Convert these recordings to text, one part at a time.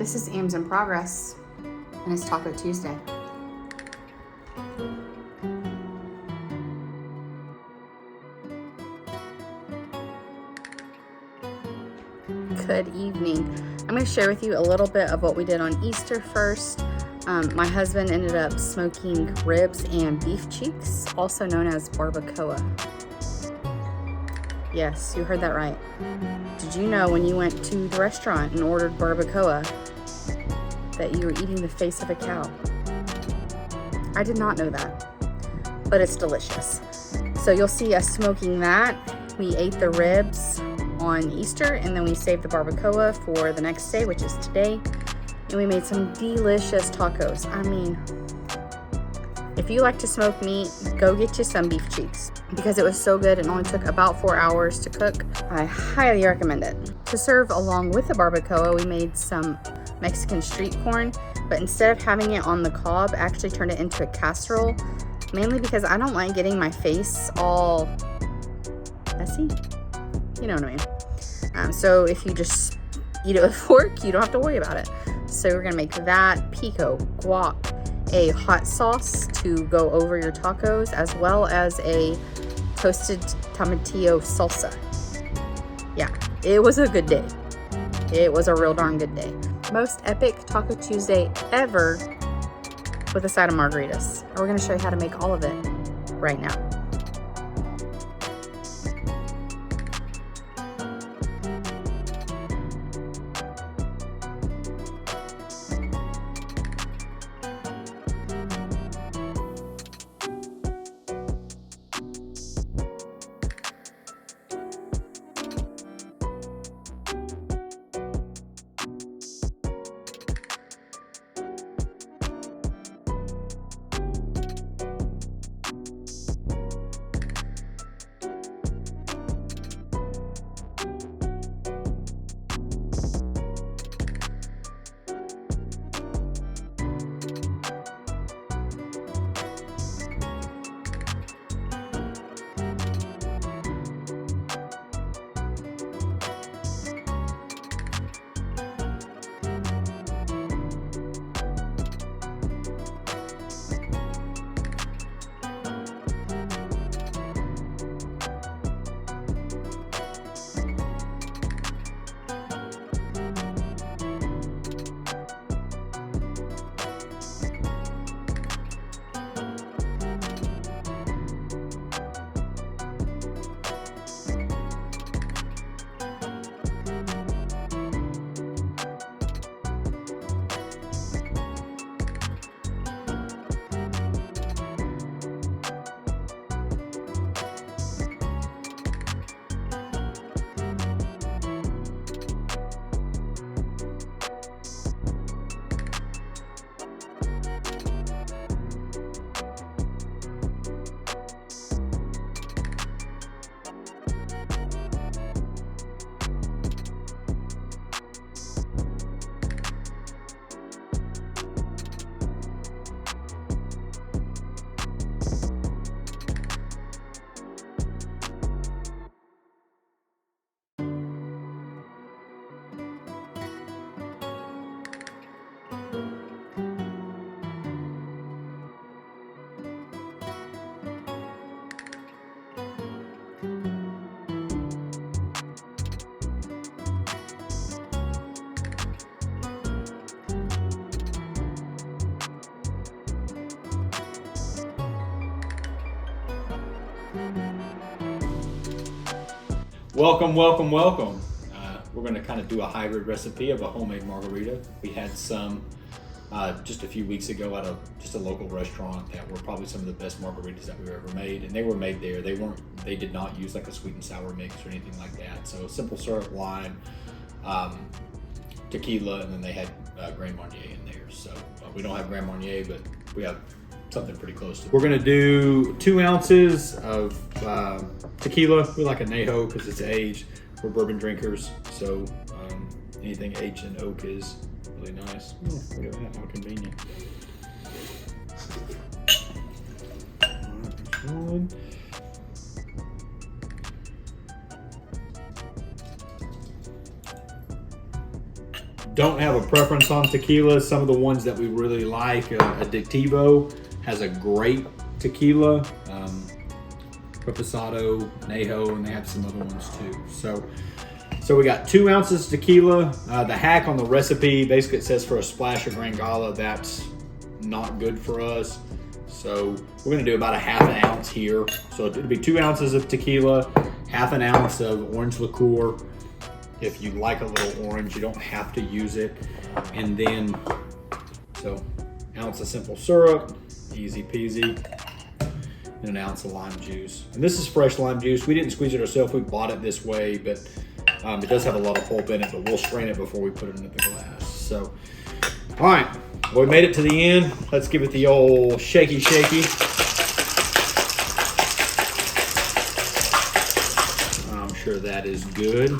This is Ames in Progress, and it's Taco Tuesday. Good evening. I'm going to share with you a little bit of what we did on Easter first. My husband ended up smoking ribs and beef cheeks, also known as barbacoa. Yes, you heard that right. Did you know when you went to the restaurant and ordered barbacoa that you were eating the face of a cow? I did not know that, but it's delicious. So you'll see us smoking that. We ate the ribs on Easter, and then we saved the barbacoa for the next day, which is today. And we made some delicious tacos. I mean, if you like to smoke meat, go get you some beef cheeks because it was so good. It only took about 4 hours to cook. I highly recommend it. To serve along with the barbacoa, we made some Mexican street corn, but instead of having it on the cob, I actually turned it into a casserole, mainly because I don't like getting my face all messy. You know what I mean? So if you just eat it with a fork, you don't have to worry about it. So we're gonna make that, pico, guac, a hot sauce to go over your tacos, as well as a toasted tomatillo salsa. Yeah, it was a good day. It was a real darn good day. Most epic Taco Tuesday ever with a side of margaritas. And we're gonna show you how to make all of it right now. Welcome, welcome, welcome. We're going to kind of do a hybrid recipe of a homemade margarita. We had some just a few weeks ago at just a local restaurant that were probably some of the best margaritas that we've ever made, and they were made there. They did not use like a sweet and sour mix or anything like that. So simple syrup, lime, tequila, and then they had Grand Marnier in there. So we don't have Grand Marnier, but we have something pretty close to it. We're gonna do 2 ounces of tequila. We like añejo because it's aged. We're bourbon drinkers, so anything aged in oak is really nice. Oh, look at that, how convenient. One. don't have a preference on tequila. Some of the ones that we really like, Adictivo has a great tequila, Reposado, Nejo, and they have some other ones too. So we got 2 ounces tequila. The hack on the recipe, basically it says for a splash of Gran Gala. That's not good for us. So we're gonna do about a half an ounce here. So it'll be 2 ounces of tequila, half an ounce of orange liqueur. If you like a little orange, you don't have to use it. And then, so ounce of simple syrup, easy peasy, and an ounce of lime juice. And this is fresh lime juice. We didn't squeeze it ourselves, we bought it this way, but it does have a lot of pulp in it, but we'll strain it before we put it into the glass. So, all right, well, we made it to the end. Let's give it the old shaky. I'm sure that is good.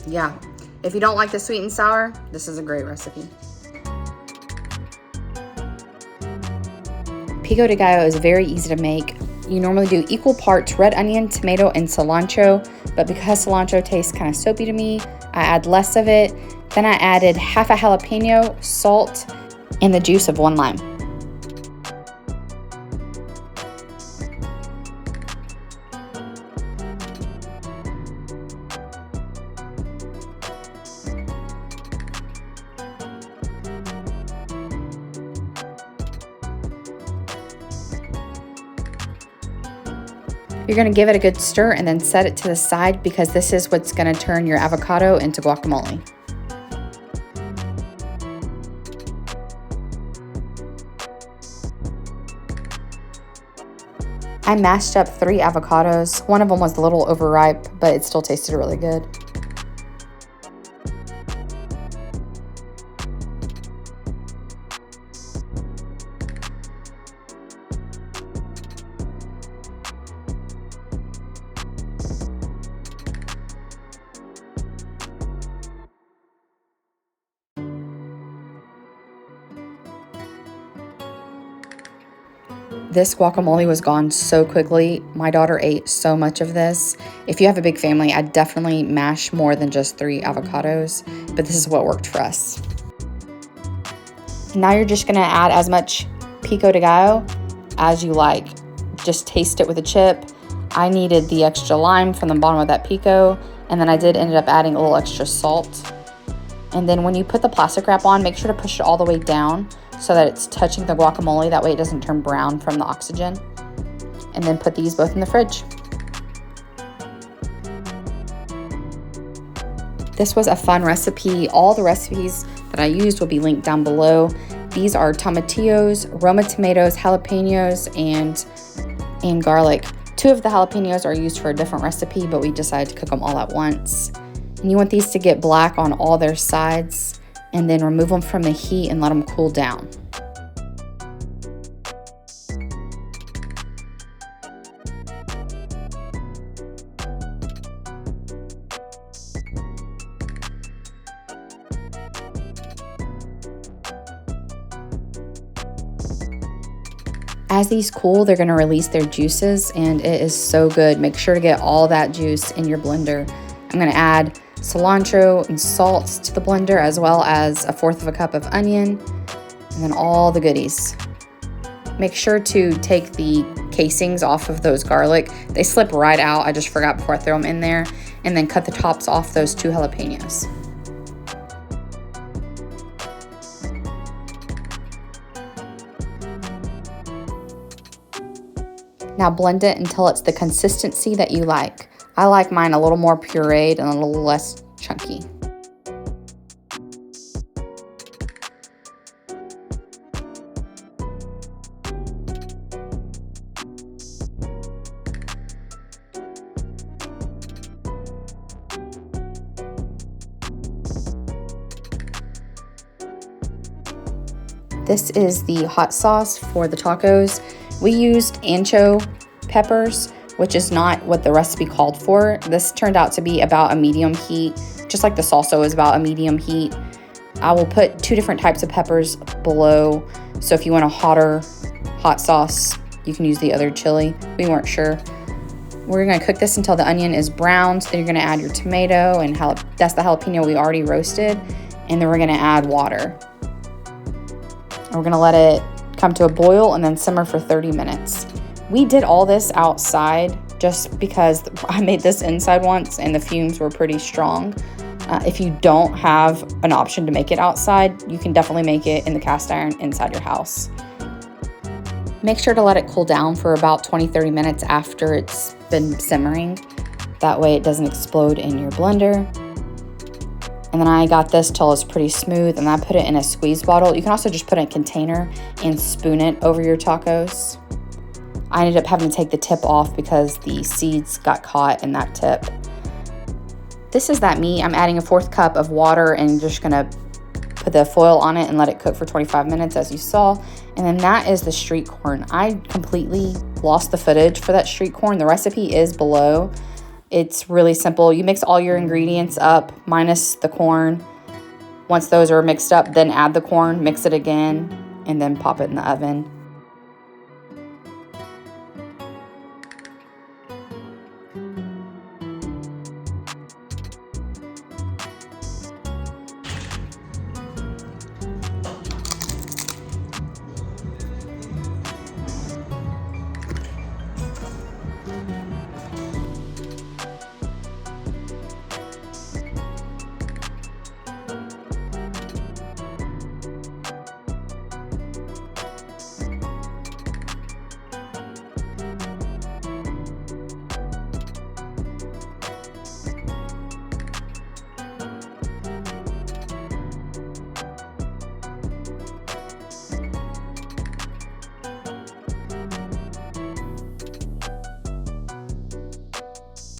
Yeah, if you don't like the sweet and sour, this is a great recipe. Pico de gallo is very easy to make. You normally do equal parts red onion, tomato, and cilantro, but because cilantro tastes kind of soapy to me, I add less of it. Then I added half a jalapeno, salt, and the juice of 1 lime. You're gonna give it a good stir and then set it to the side because this is what's gonna turn your avocado into guacamole. I mashed up 3 avocados. One of them was a little overripe, but it still tasted really good. This guacamole was gone so quickly. My daughter ate so much of this. If you have a big family, I'd definitely mash more than just 3 avocados, but this is what worked for us. Now you're just gonna add as much pico de gallo as you like. Just taste it with a chip. I needed the extra lime from the bottom of that pico, and then I did ended up adding a little extra salt. And then when you put the plastic wrap on, make sure to push it all the way down so that it's touching the guacamole. That way it doesn't turn brown from the oxygen. And then put these both in the fridge. This was a fun recipe. All the recipes that I used will be linked down below. These are tomatillos, Roma tomatoes, jalapeños, and garlic. 2 of the jalapeños are used for a different recipe, but we decided to cook them all at once. And you want these to get black on all their sides, and then remove them from the heat and let them cool down. As these cool, they're gonna release their juices, and it is so good. Make sure to get all that juice in your blender. I'm gonna add cilantro and salt to the blender, as well as 1/4 cup of onion, and then all the goodies. Make sure to take the casings off of those garlic. They slip right out. I just forgot before I throw them in there. And then cut the tops off those 2 jalapeños. Now blend it until it's the consistency that you like. I like mine a little more pureed and a little less chunky. This is the hot sauce for the tacos. We used ancho peppers, which is not what the recipe called for. This turned out to be about a medium heat, just like the salsa is about a medium heat. I will put 2 different types of peppers below. So if you want a hotter hot sauce, You can use the other chili. We weren't sure. We're gonna cook this until the onion is brown. So then you're gonna add your tomato and that's the jalapeno we already roasted. And then we're gonna add water. And we're gonna let it come to a boil and then simmer for 30 minutes. We did all this outside just because I made this inside once and the fumes were pretty strong. If you don't have an option to make it outside, you can definitely make it in the cast iron inside your house. Make sure to let it cool down for about 20-30 minutes after it's been simmering. That way it doesn't explode in your blender. And then I got this till it's pretty smooth, and I put it in a squeeze bottle. You can also just put it in a container and spoon it over your tacos. I ended up having to take the tip off because the seeds got caught in that tip. This is that meat. I'm adding a 1/4 cup of water and just gonna put the foil on it and let it cook for 25 minutes as you saw. And then that is the street corn. I completely lost the footage for that street corn. The recipe is below. It's really simple. You mix all your ingredients up minus the corn. Once those are mixed up, then add the corn, mix it again, and then pop it in the oven.